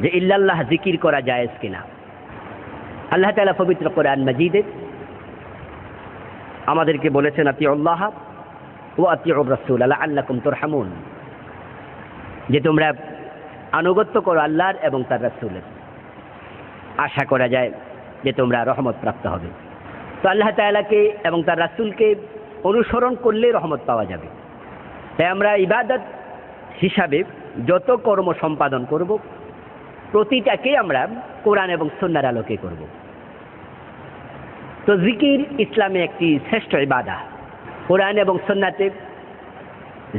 যে ইল্লাল্লাহ জিকির করা জায়েজ কিনা। আল্লাহ তাআলা পবিত্র কোরআন মাজিদে আমাদেরকে বলেছেন আতিউল্লাহ ওয়া আতিউর রাসূল লাআল্লাকুম তুরহামুন, যে তোমরা আনুগত্য করো আল্লাহর এবং তার রাসূলের, আশা করা যায় যে তোমরা রহমত প্রাপ্ত হবে। তো আল্লাহ তাআলাকে এবং তার রাসূলকে অনুসরণ করলে রহমত পাওয়া যাবে। তাই আমরা ইবাদত হিসাবে যত কর্ম সম্পাদন করব প্রতিটাকে আমরা কোরআন এবং সুন্নাহর আলোকে করব। তো জিকির ইসলামে একটি শ্রেষ্ঠ ইবাদত। কোরআন এবং সুন্নাতে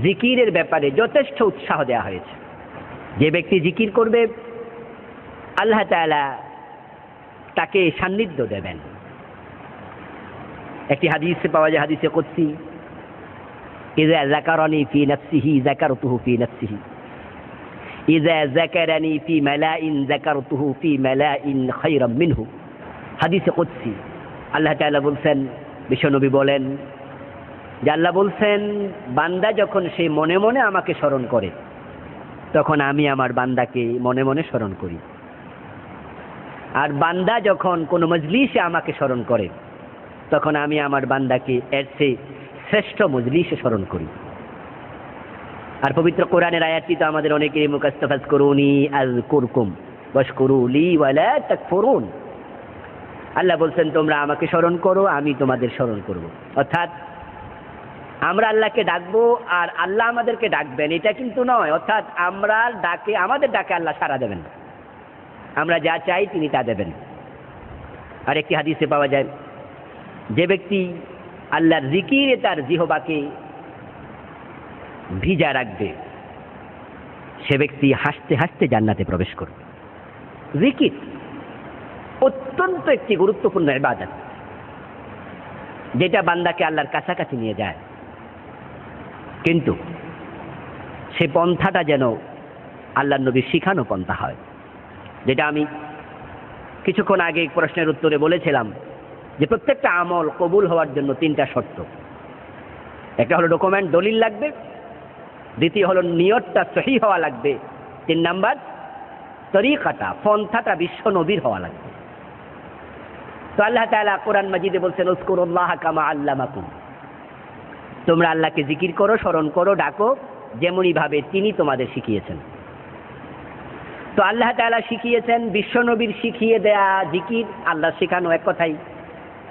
জিকিরের ব্যাপারে যথেষ্ট উৎসাহ দেওয়া হয়েছে। যে ব্যক্তি জিকির করবে আল্লাহ তাআলা তাকে সান্নিধ্য দেবেন। একটি হাদিসে পাওয়া যায়, হাদিসে কুদসি, ইযা যাকারানি ফি নাফসিহি যাকারতুহু ফি নাফসিহি, ইযা যাকারানি ফি মালাইন যাকারতুহু ফি মালাইন খায়রাম মিনহু। হাদিসে কুদসি আল্লাহ তাআলা বলছেন, বিশ্বনবী বলেন যে আল্লাহ বলছেন, বান্দা যখন সে মনে মনে আমাকে স্মরণ করে তখন আমি আমার বান্দাকে মনে মনে স্মরণ করি। আর বান্দা যখন কোনো মজলিসে আমাকে স্মরণ করে তখন আমি আমার বান্দাকে এর চেয়ে শ্রেষ্ঠ মজলিসে স্মরণ করি। আর পবিত্র কোরআনের আয়াতটি তো আমাদের অনেকেরই মুখস্থ, ফাজকুরুনি আযকুরকুম ওয়াশকুরু লি ওয়ালা তাকফুরুন। আল্লাহ বলছেন তোমরা আমাকে স্মরণ করো, আমি তোমাদের স্মরণ করব। অর্থাৎ আমরা আল্লাহকে ডাকবো আর আল্লাহ আমাদেরকে ডাকবেন, এটা কিন্তু নয়। অর্থাৎ আমরা ডাকে, আমাদের ডাকে আল্লাহ সাড়া দেবেন, আমরা যা চাই তিনি তা দেবেন। আর একটি হাদিসে পাওয়া যায়, যে ব্যক্তি আল্লাহর জিকিরে তার জিহবাকে ভিজা রাখবে সে ব্যক্তি হাসতে হাসতে জান্নাতে প্রবেশ করবে। জিকির অত্যন্ত একটি গুরুত্বপূর্ণ ইবাদত, যেটা বান্দাকে আল্লাহর কাছাকাছি নিয়ে যায়। কিন্তু সে পন্থাটা যেন আল্লাহর নবীর শিখানো পন্থা হয়। যেটা আমি কিছুক্ষণ আগে প্রশ্নের উত্তরে বলেছিলাম যে প্রত্যেকটা আমল কবুল হওয়ার জন্য তিনটা শর্ত। একটা হলো ডকুমেন্ট, দলিল লাগবে। দ্বিতীয় হলো নিয়তটা সহি হওয়া লাগবে। 3 নাম্বার তরিকাটা, পন্থাটা বিশ্ব নবীর হওয়া লাগবে। তো আল্লাহ তাআলা কোরআন মাজিদে বলছেন, উযকুরুল্লাহ কামা আল্লামাকুম, তোমরা আল্লাহকে জিকির করো, স্মরণ করো, ডাকো যেমনই ভাবে তিনি তোমাদের শিখিয়েছেন। তো আল্লাহ তাআলা শিখিয়েছেন, বিশ্ব নবীর শিখিয়ে দেয়া জিকির, আল্লাহ শেখানো এক কথাই,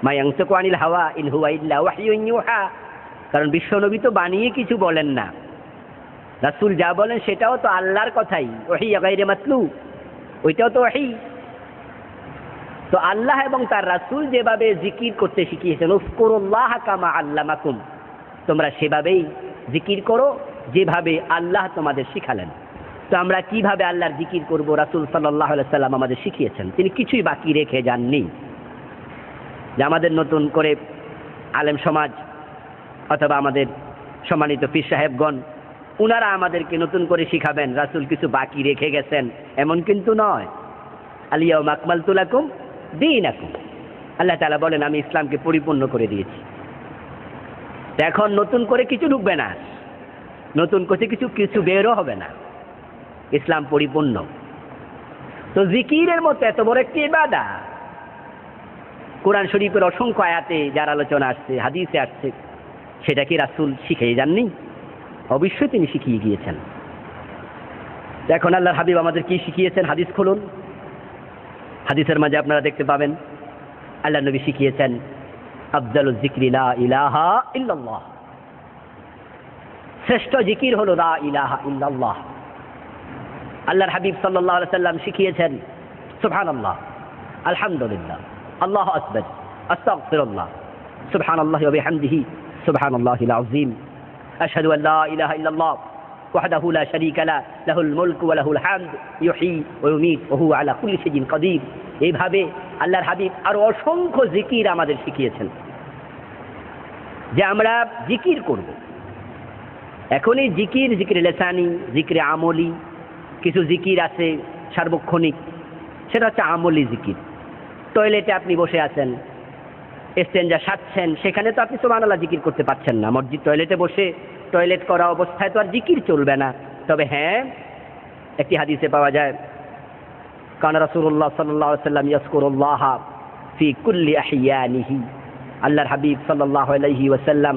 মা ইয়ানতিকু আনিল হাওয়া ইন হুয়া ইল্লা ওয়াহয়ুন ইউহা। কারণ বিশ্ব নবী তো বানিয়ে কিছু বলেন না, রাসূল যা বলেন সেটাও তো আল্লাহর কথাই, ওহী গায়রে মাতলু, ওইটাও তো ওহী। তো আল্লাহ এবং তার রাসূল যেভাবে জিকির করতে শিখিয়েছেন, উযকুরুল্লাহ কামা আল্লামাকুম, তোমরা সেভাবেই জিকির করো যেভাবে আল্লাহ তোমাদের শিখালেন। তো আমরা কিভাবে আল্লাহর জিকির করব, রাসূল সাল্লাল্লাহু আলাইহি সাল্লাম আমাদের শিখিয়েছেন, তিনি কিছুই বাকি রেখে যাননি। যে আমাদের নতুন করে আলেম সমাজ অথবা আমাদের সম্মানিত পীর সাহেবগণ উনারা আমাদেরকে নতুন করে শিখাবেন, রাসূল কিছু বাকি রেখে গেছেন এমন কিন্তু নয়। আল ইয়াউমা আকমালতু লাকুম দীনাকুম, আল্লাহ তাআলা বলেন আমি ইসলামকে পরিপূর্ণ করে দিয়েছি। এখন নতুন করে কিছু ঢুকবে না, নতুন করে কিছু বেরও হবে না, ইসলাম পরিপূর্ণ। তো জিকিরের মতো এত বড় একটি ইবাদত, কোরআন শরীফের অসংখ্য আয়াতে যার আলোচনা আসছে, হাদিসে আসছে, সেটা কি রাসূল শিখিয়ে যাননি? অবশ্যই তিনি শিখিয়ে গিয়েছেন। এখন আল্লাহর হাবিব আমাদের কি শিখিয়েছেন? হাদিস খুলুন, হাদিসের মাঝে আপনারা দেখতে পাবেন আল্লাহর নবী শিখিয়েছেন, আফজালুজ যিকরি লা ইলাহা ইল্লাল্লাহ, শ্রেষ্ঠ জিকির হলো লা ইলাহা ইল্লাল্লাহ। আল্লাহর হাবিব সাল্লাল্লাহু আলাইহি সাল্লাম শিখিয়েছেন সুবহানাল্লাহ, আলহামদুলিল্লাহ, আল্লাহু আকবার, আস্তাগফিরুল্লাহ, সুবহানাল্লাহি ওয়া বিহামদিহি, সুবহানাল্লাহিল আযীম, আশহাদু আল লা ইলাহা ইল্লাল্লাহ ওয়াহদাহু লা শারীকা লাহু, লাহুল মুলকু ওয়া লাহুল হামদ, ইউহয়ী ওয়া ইউমীত ওয়া হুয়া আলা কুল্লি শাইইন কাদির। এইভাবে আল্লাহর হাবিব আরো অসংখ্য জিকির আমাদের শিখিয়েছেন যে আমরা জিকির করব। এখন এই জিকির, জিকিরে লিসানি, জিকিরে আমলি, কিছু জিকির আছে সার্বক্ষণিক, সেটা হচ্ছে আমলি জিকির। টয়লেটে আপনি বসে আছেন, এস্তেঞ্জা সারছেন, সেখানে তো আপনি সুবহানাল্লাহ জিকির করতে পারছেন না। মসজিদ টয়লেটে বসে টয়লেট করা অবস্থায় তো আর জিকির চলবে না। তবে হ্যাঁ, একটি হাদিসে পাওয়া যায়, কানা রাসূলুল্লাহ সাল্লাল্লাহু আলাইহি ওয়াসাল্লাম ইয়াজকুরুল্লাহ ফি কুল্লি আহইয়ানিহি, আল্লাহর হাবিব সাল্লাল্লাহু আলাইহি ওয়াসাল্লাম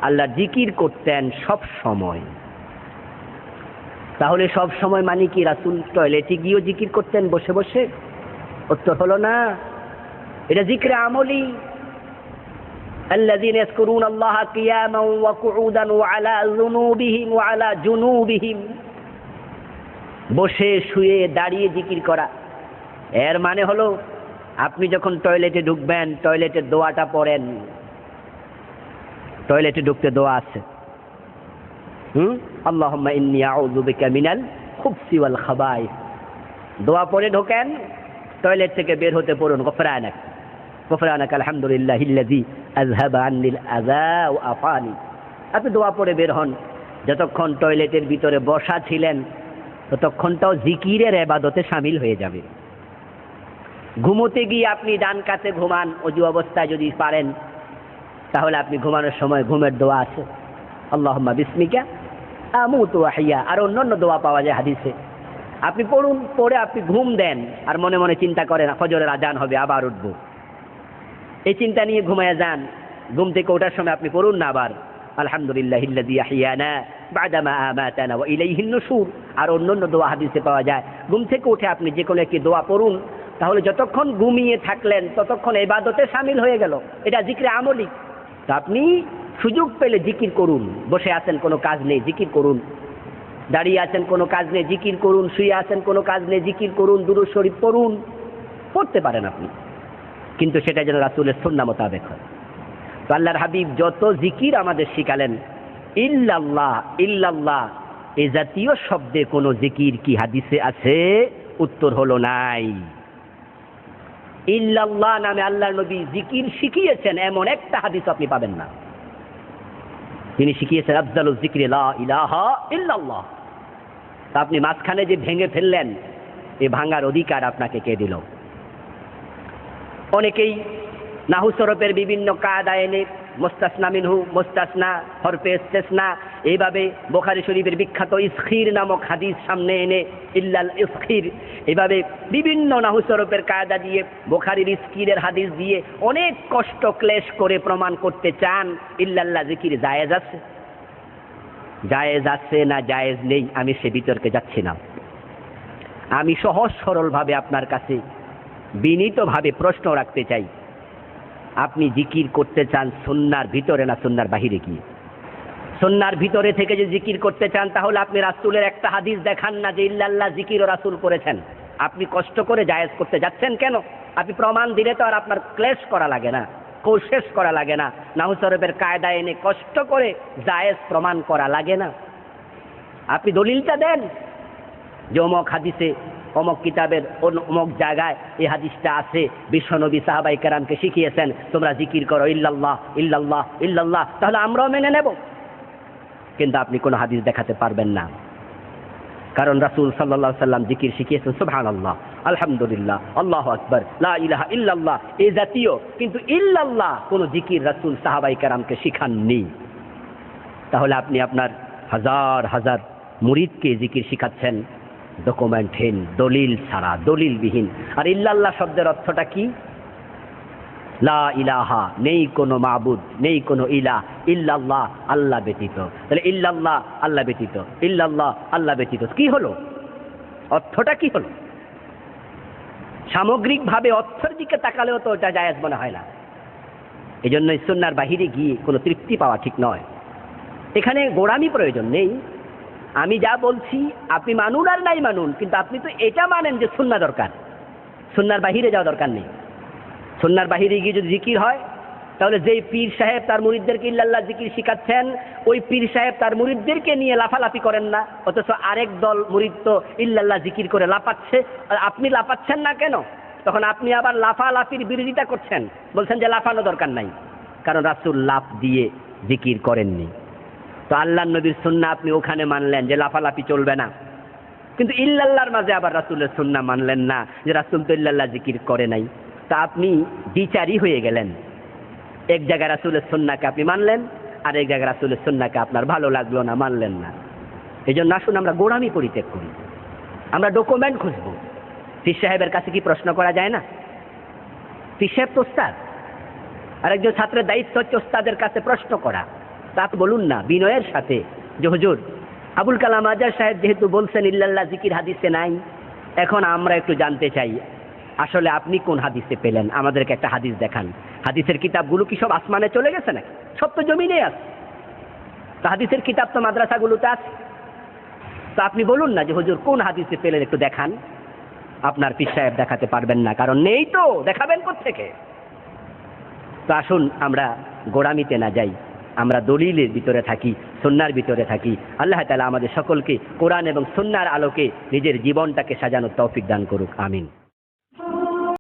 আল্লাহর জিকির করতেন সব সময়। তাহলে সব সময় মানে কি রাসূল টয়লেটে গিয়েও জিকির করতেন বসে বসে? উত্তর হলো না, এটা জিকরে আমলি। الذين يذكرون الله قياما وقعودا وعلى جنوبهم وعلى جنوبهم, বসে শুয়ে দাঁড়িয়ে জিকির করা। এর মানে হলো আপনি যখন টয়লেটে ঢুকবেন, টয়লেটের দোয়াটা পড়েন। টয়লেটে ঢুকতে দোয়া আছে, আল্লাহুম্মা ইন্নী আউযু বিকা মিনাল খুবসি ওয়াল খাবাইস। দোয়া পড়ে ঢোকেন, টয়লেট থেকে বের হতে পড়ুন গফরানাক গফরানাক আলহামদুলিল্লাহিল্লাযী আযহাবা আন্নিল আযা ওয়া আফানি। আপনি দোয়া পড়ে বের হন। যতক্ষণ টয়লেটের ভিতরে বসা ছিলেন ততক্ষণটাও জিকিরের ইবাদতে শামিল হয়ে যাবে। ঘুমোতে গিয়ে আপনি ডান কাতে ঘুমান, অজু অবস্থায় যদি পারেন, তাহলে আপনি ঘুমানোর সময় ঘুমের দোয়া আছে, আল্লাহুম্মা বিসমিকা আমুতু ওয়া আহইয়া। আর অন্যান্য দোয়া পাওয়া যায় হাদিসে, আপনি পড়ুন, পড়ে আপনি ঘুম দেন আর মনে মনে চিন্তা করেন ফজরের আজান হবে, আবার উঠবো। এই চিন্তা নিয়ে ঘুমায় যান। ঘুম থেকে ওঠার সময় আপনি পড়ুন না আবার আলহামদুলিল্লাহিল্লাযী আহইয়ানা বা'দামা আমাতানা ওয়া ইলাইহিন নুশুর। আর অন্যান্য দোয়া হাদিসে পাওয়া যায়। ঘুম থেকে উঠে আপনি যে কোনো একটি দোয়া পড়ুন, তাহলে যতক্ষণ ঘুমিয়ে থাকলেন ততক্ষণ ইবাদতে শামিল হয়ে গেল। এটা জিকরে আমলি। তো আপনি সুযোগ পেলে জিকির করুন। বসে আছেন, কোনো কাজ নেই, জিকির করুন। দাঁড়িয়ে আছেন, কোনো কাজ নেই, জিকির করুন। শুয়ে আছেন, কোনো কাজ নেই, জিকির করুন। দুরূদ শরীফ পড়ুন, পড়তে পারেন আপনি, কিন্তু সেটা যেন রাসূলের সুন্নাহ মোতাবেক হয়। তো আল্লাহর হাবিব যত জিকির আমাদের শিখালেন, ইল্লাল্লাহ ইল্লাল্লাহ এই জাতীয় শব্দে কোনো জিকির কি হাদিসে আছে? উত্তর হলো নাই। ইল্লাল্লাহ নামে আল্লাহর নবী জিকির শিখিয়েছেন এমন একটা হাদিস আপনি পাবেন না। তিনি শিখিয়েছেন আফজালুজ যিকরি লা ইলাহা ইল্লাল্লাহ। তা আপনি মাঝখানে যে ভেঙে ফেললেন, এই ভাঙার অধিকার আপনাকে কে দিল? অনেকেই নাহু সরফের বিভিন্ন কায়দা এনে মুস্তাসনা মিনহু, মুস্তাসনা, হরফে ইস্তেসনা, এইভাবে বুখারী শরীফের বিখ্যাত ইসখির নামক হাদিস সামনে এনে ইল্লাল ইসখির, এইভাবে বিভিন্ন নাহু সরফের কায়দা দিয়ে বুখারীর ইসখিরের হাদিস দিয়ে অনেক কষ্ট ক্লেশ করে প্রমাণ করতে চান ইল্লাল্লাহ জিকির জায়েজ আছে। জায়েজ আছে না জায়েজ নেই আমি সে বিতর্কে যাচ্ছি না। আমি সহজ সরলভাবে আপনার কাছে বিনীতভাবে প্রশ্ন রাখতে চাই, আপনি জিকির করতে চান সুন্নাহর ভিতরে না সুন্নাহর বাহিরে গিয়ে? সুন্নাহর ভিতরে থেকে যে জিকির করতে চান, তাহলে আপনি রাসূলের একটা হাদিস দেখান না যে ইল্লাল্লাহ জিকির ও রাসূল করেছেন। আপনি কষ্ট করে জায়েজ করতে যাচ্ছেন কেন? আপনি প্রমাণ দিলে তো আর আপনার ক্লেশ করা লাগে না, কোশেশ করা লাগে না, নাহু সরফের কায়দা এনে কষ্ট করে জায়েজ প্রমাণ করা লাগে না। আপনি দলিলটা দেন যে অমুক হাদিসে, অমুক কিতাবের অমুক জায়গায় এই হাদিসটা আছে, বিশ্বনবী সাহাবায়ে কেরামকে শিখিয়েছেন তোমরা জিকির করো ইল্লাল্লাহ ইল্লাল্লাহ ইল্লাল্লাহ, তাহলে আমরাও মেনে নেব। কিন্তু আপনি কোনো হাদিস দেখাতে পারবেন না, কারণ রাসূল সাল্লাল্লাহু আলাইহি সাল্লাম জিকির শিখিয়েছেন সুবহানাল্লাহ, আলহামদুলিল্লাহ, আল্লাহু আকবার, লা ইলাহা ইল্লাল্লাহ এই জাতীয়, কিন্তু ইল্লাল্লাহ কোনো জিকির রাসূল সাহাবায়ে কেরামকে শিখাননি। তাহলে আপনি আপনার হাজার হাজার মুরিদকে জিকির শিখাচ্ছেন ডকুমেন্টহীন, দলিল ছাড়া, দলিলবিহীন। আর ইল্লাল্লাহ শব্দের অর্থটা কি? লা ইলাহা, নেই কোনো মাবুদ, নেই কোনো ইলাহ, ইল্লাল্লাহ আল্লাহ ব্যতীত। তাহলে ইল্লাল্লাহ আল্লাহ ব্যতীত, ইল্লাল্লাহ আল্লাহ ব্যতীত কি হলো? অর্থটা কি হলো? সামগ্রিকভাবে অর্থের দিকে তাকালেও তো এটা জায়েজ মনে হয় না। এই জন্য সুন্নাহর বাহিরে গিয়ে কোনো তৃপ্তি পাওয়া ঠিক নয়। এখানে গোড়ামি প্রয়োজন নেই। আমি যা বলছি আপনি মানুন আর নাই মানুন, কিন্তু আপনি তো এটা মানেন যে সুন্নাহ দরকার, সুন্নাহর বাহিরে যাওয়া দরকার নেই। সুন্নাহর বাহিরে গিয়ে যদি জিকির হয়, তাহলে যেই পীর সাহেব তার মুরিদদেরকে ইল্লাল্লাহ জিকির শিখাচ্ছেন, ওই পীর সাহেব তার মুরিদদেরকে নিয়ে লাফালাফি করেন না, অথচ আরেক দল মুরিদ তো ইল্লাল্লাহ জিকির করে লাফাচ্ছে, আর আপনি লাফাচ্ছেন না কেন? তখন আপনি আবার লাফালাফির বিরোধিতা করছেন, বলছেন যে লাফানো দরকার নাই, কারণ রাসূল লাফ দিয়ে জিকির করেননি। তো আল্লাহর নবীর সুন্নাহ আপনি ওখানে মানলেন যে লাফালাফি চলবে না, কিন্তু ইল্লাল্লাহর মাঝে আবার রাসূলের সুন্নাহ মানলেন না যে রাসূল তো ইল্লাল্লাহ জিকির করে নাই। তা আপনি দ্বিচারী হয়ে গেলেন। এক জায়গায় রাসূলের সুন্নাহকে আপনি মানলেন, আর এক জায়গায় রাসূলের সুন্নাহকে আপনার ভালো লাগলো না, মানলেন না। এই জন্য আসুন আমরা গোড়ামি পরিত্যাগ করি। আমরা ডকুমেন্ট খুঁজবো। পীর সাহেবের কাছে কি প্রশ্ন করা যায় না? পীর সাহেব তো ওস্তাদ, আর একজন ছাত্রের দায়িত্ব হচ্ছে ওস্তাদের কাছে প্রশ্ন করা। তা আপনি বলুন না বিনয়ের সাথে যে হুজুর আবুল কালাম আজাদ সাহেব যেহেতু বলছেন ইল্লাল্লাহ জিকির হাদিসে নাই, এখন আমরা একটু জানতে চাই আসলে আপনি কোন হাদিসে পেলেন, আমাদেরকে একটা হাদিস দেখান। হাদিসের কিতাবগুলো কি সব আসমানে চলে গেছে নাকি? সব তো জমিনে আছে। তো হাদিসের কিতাব তো মাদ্রাসাগুলোতে আছে। তো আপনি বলুন না যে হুজুর কোন হাদিসে পেলেন একটু দেখান। আপনার পীর সাহেব দেখাতে পারবেন না, কারণ নেই তো, দেখাবেন কোত্থেকে? তো আসুন আমরা গোড়ামিতে না যাই, আমরা দলিলের ভিতরে থাকি, সুন্নাহর ভিতরে থাকি। আল্লাহ তাআলা আমাদের সকলকে কোরআন এবং সুন্নাহর আলোকে নিজের জীবনটাকে সাজানোর তৌফিক দান করুক। আমিন।